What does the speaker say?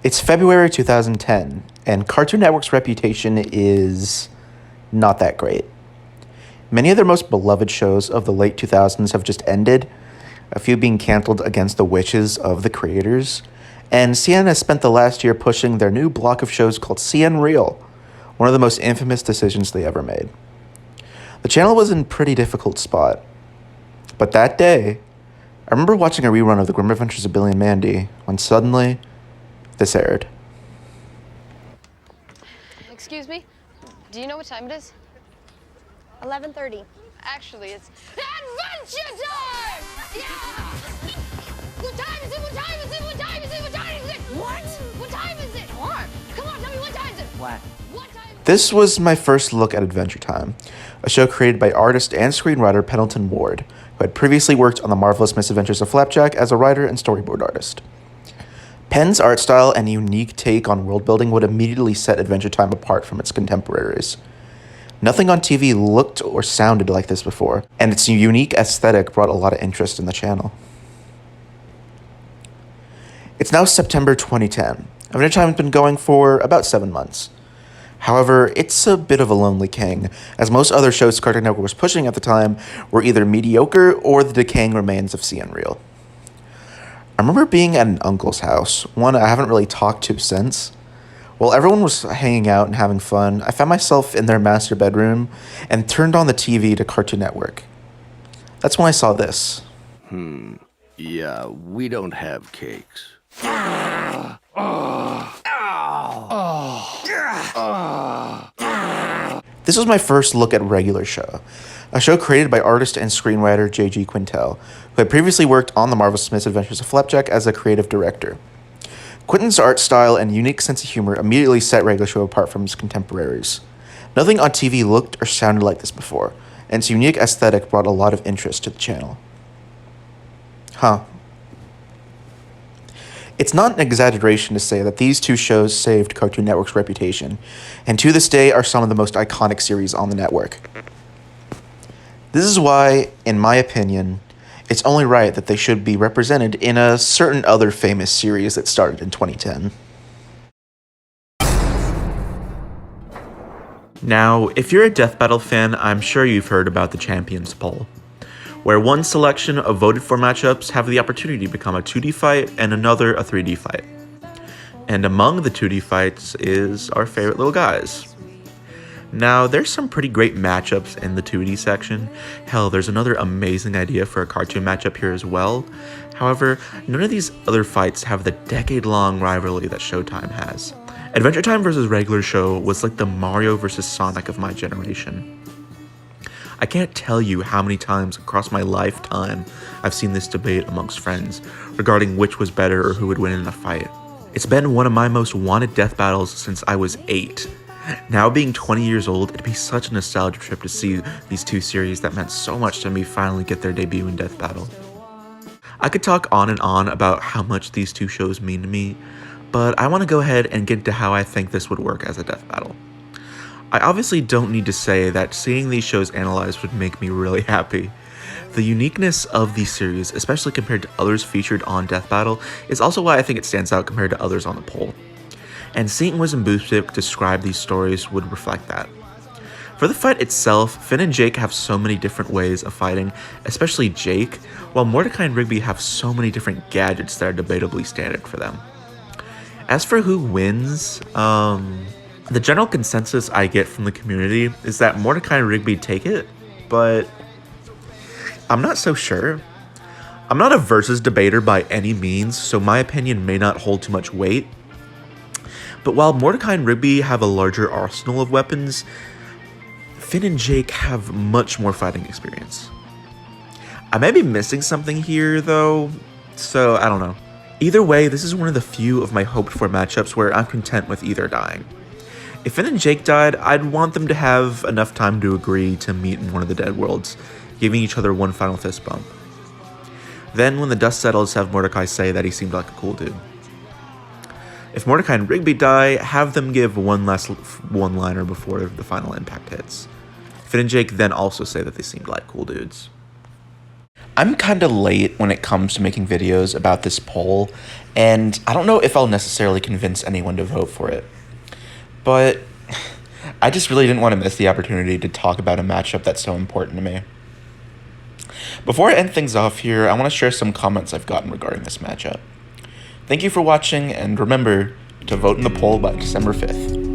It's February 2010, and Cartoon Network's reputation is not that great. Many of their most beloved shows of the late 2000s have just ended, a few being canceled against the wishes of the creators, and CN has spent the last year pushing their new block of shows called CN Real, one of the most infamous decisions they ever made. The channel was in a pretty difficult spot, but that day, I remember watching a rerun of The Grim Adventures of Billy and Mandy when suddenly this aired. Excuse me? Do you know what time it is? 11:30. Actually, it's Adventure Time! Yeah! What time is it? What time is it? What time is it? What time is it? What? What time is it? What? Come on, tell me what time is it? What? What time? This was my first look at Adventure Time, a show created by artist and screenwriter Pendleton Ward, who had previously worked on The Marvelous Misadventures of Flapjack as a writer and storyboard artist. Penn's art style and unique take on world building would immediately set Adventure Time apart from its contemporaries. Nothing on TV looked or sounded like this before, and its unique aesthetic brought a lot of interest in the channel. It's now September 2010. Adventure Time has been going for about 7 months. However, it's a bit of a lonely king, as most other shows Cartoon Network was pushing at the time were either mediocre or the decaying remains of CN Real. I remember being at an uncle's house, one I haven't really talked to since. While everyone was hanging out and having fun, I found myself in their master bedroom and turned on the TV to Cartoon Network. That's when I saw this. Yeah, we don't have cakes. This was my first look at Regular Show, a show created by artist and screenwriter J.G. Quintel, who had previously worked on The Marvelous Misadventures of Flapjack as a creative director. Quinton's art style and unique sense of humor immediately set Regular Show apart from its contemporaries. Nothing on TV looked or sounded like this before, and its unique aesthetic brought a lot of interest to the channel. It's not an exaggeration to say that these two shows saved Cartoon Network's reputation, and to this day are some of the most iconic series on the network. This is why, in my opinion, it's only right that they should be represented in a certain other famous series that started in 2010. Now, if you're a Death Battle fan, I'm sure you've heard about the Champions Poll, where one selection of voted for matchups have the opportunity to become a 2D fight and another a 3D fight. And among the 2D fights is our favorite little guys. Now, there's some pretty great matchups in the 2D section. Hell, there's another amazing idea for a cartoon matchup here as well. However, none of these other fights have the decade-long rivalry that Showtime has. Adventure Time vs. Regular Show was like the Mario vs. Sonic of my generation. I can't tell you how many times across my lifetime I've seen this debate amongst friends regarding which was better or who would win in a fight. It's been one of my most wanted death battles since I was 8. Now being 20 years old, it'd be such a nostalgia trip to see these two series that meant so much to me finally get their debut in Death Battle. I could talk on and on about how much these two shows mean to me, but I want to go ahead and get into how I think this would work as a death battle. I obviously don't need to say that seeing these shows analyzed would make me really happy. The uniqueness of these series, especially compared to others featured on Death Battle, is also why I think it stands out compared to others on the poll. And seeing Wiz and Boostic describe these stories would reflect that. For the fight itself, Finn and Jake have so many different ways of fighting, especially Jake, while Mordecai and Rigby have so many different gadgets that are debatably standard for them. As for who wins, the general consensus I get from the community is that Mordecai and Rigby take it, but I'm not so sure. I'm not a versus debater by any means, so my opinion may not hold too much weight. But while Mordecai and Rigby have a larger arsenal of weapons, Finn and Jake have much more fighting experience. I may be missing something here, though, so I don't know. Either way, this is one of the few of my hoped-for matchups where I'm content with either dying. If Finn and Jake died, I'd want them to have enough time to agree to meet in one of the dead worlds, giving each other one final fist bump. Then, when the dust settles, have Mordecai say that he seemed like a cool dude. If Mordecai and Rigby die, have them give one last one-liner before the final impact hits. Finn and Jake then also say that they seemed like cool dudes. I'm kind of late when it comes to making videos about this poll, and I don't know if I'll necessarily convince anyone to vote for it. But I just really didn't want to miss the opportunity to talk about a matchup that's so important to me. Before I end things off here, I want to share some comments I've gotten regarding this matchup. Thank you for watching, and remember to vote in the poll by December 5th.